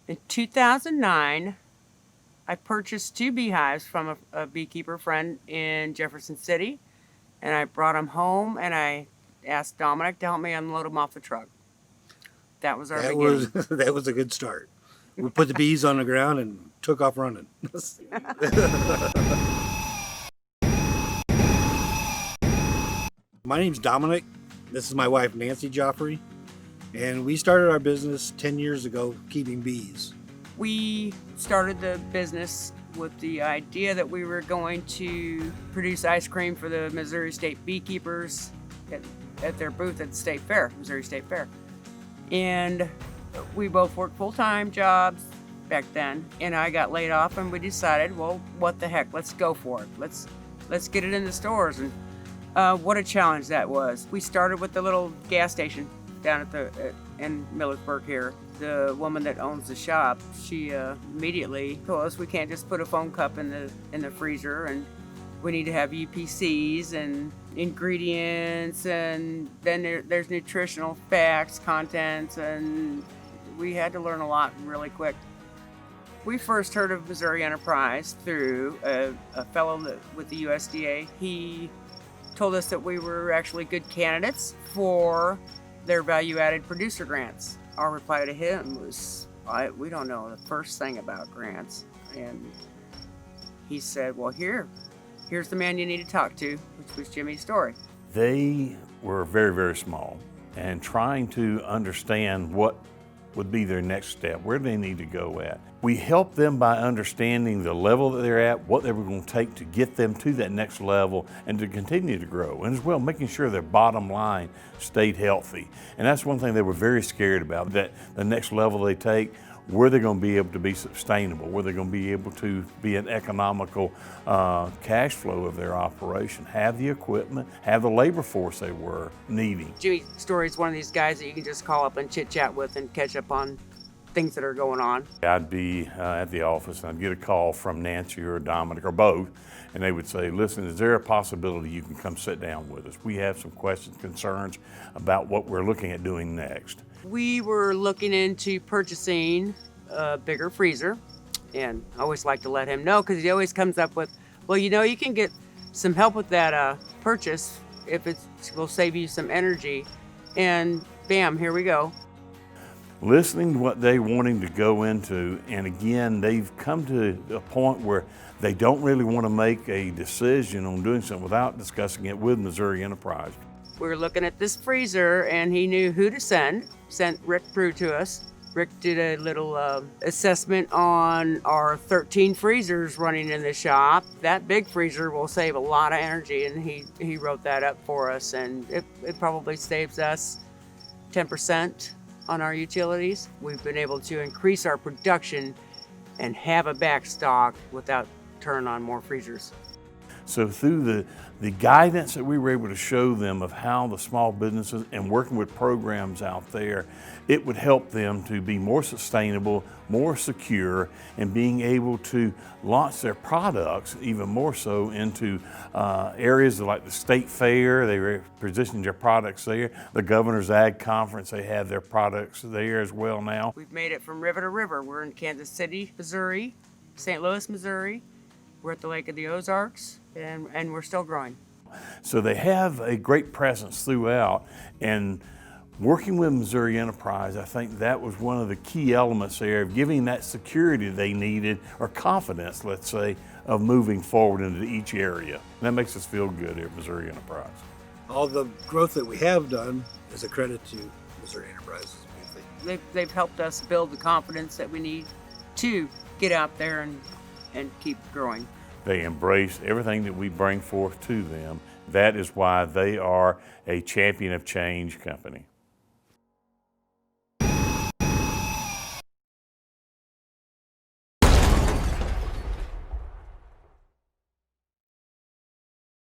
In 2009, I purchased 2 beehives from a beekeeper friend in Jefferson City, and I brought them home, and I asked Dominic to help me unload them off the truck. That was our beginning. That was a good start. We put the bees on the ground and took off running. My name's Dominic. This is my wife, Nancy Giofre, and we started our business 10 years ago keeping bees. We started the business with the idea that we were going to produce ice cream for the Missouri State beekeepers at their booth at the State Fair, Missouri State Fair. And we both worked full-time jobs back then, and I got laid off, and we decided, well, what the heck, let's go for it. Let's get it in the stores. And what a challenge that was. We started with the little gas station down in Millersburg here. The woman that owns the shop, she immediately told us we can't just put a foam cup in the freezer, and we need to have UPCs and ingredients, and then there's nutritional facts, contents, and we had to learn a lot really quick. We first heard of Missouri Enterprise through a fellow with the USDA. He told us that we were actually good candidates for their value-added producer grants. Our reply to him was, we don't know the first thing about grants. And he said, well, here's the man you need to talk to, which was Jimmy Story. They were very, very small, and trying to understand what would be their next step, where they need to go at. We helped them by understanding the level that they're at, what they were going to take to get them to that next level and to continue to grow, and as well making sure their bottom line stayed healthy. And that's one thing they were very scared about, that the next level they take, were they going to be able to be sustainable? Were they going to be able to be an economical cash flow of their operation, have the equipment, have the labor force they were needing? Jimmy Story is one of these guys that you can just call up and chit chat with and catch up on things that are going on. I'd be at the office and I'd get a call from Nancy or Dominic or both, and they would say, listen, is there a possibility you can come sit down with us? We have some questions, concerns about what we're looking at doing next. We were looking into purchasing a bigger freezer, and I always like to let him know, because he always comes up with, well, you can get some help with that purchase if it will save you some energy. And bam, here we go. Listening to what they're wanting to go into, and again, they've come to a point where they don't really want to make a decision on doing something without discussing it with Missouri Enterprise. We were looking at this freezer, and he knew who to sent Rick Prue to us. Rick did a little assessment on our 13 freezers running in the shop. That big freezer will save a lot of energy, and he wrote that up for us, and it probably saves us 10% on our utilities. We've been able to increase our production and have a backstock without turning on more freezers. So through the guidance that we were able to show them of how the small businesses and working with programs out there, it would help them to be more sustainable, more secure, and being able to launch their products even more so into areas like the State Fair. They positioned their products there. The Governor's Ag Conference, they have their products there as well now. We've made it from river to river. We're in Kansas City, Missouri, St. Louis, Missouri. We're at the Lake of the Ozarks, and we're still growing. So they have a great presence throughout, and working with Missouri Enterprise, I think that was one of the key elements there of giving that security they needed, or confidence, let's say, of moving forward into each area. And that makes us feel good here at Missouri Enterprise. All the growth that we have done is a credit to Missouri Enterprise. They've helped us build the confidence that we need to get out there and keep growing. They embrace everything that we bring forth to them. That is why they are a champion of change company.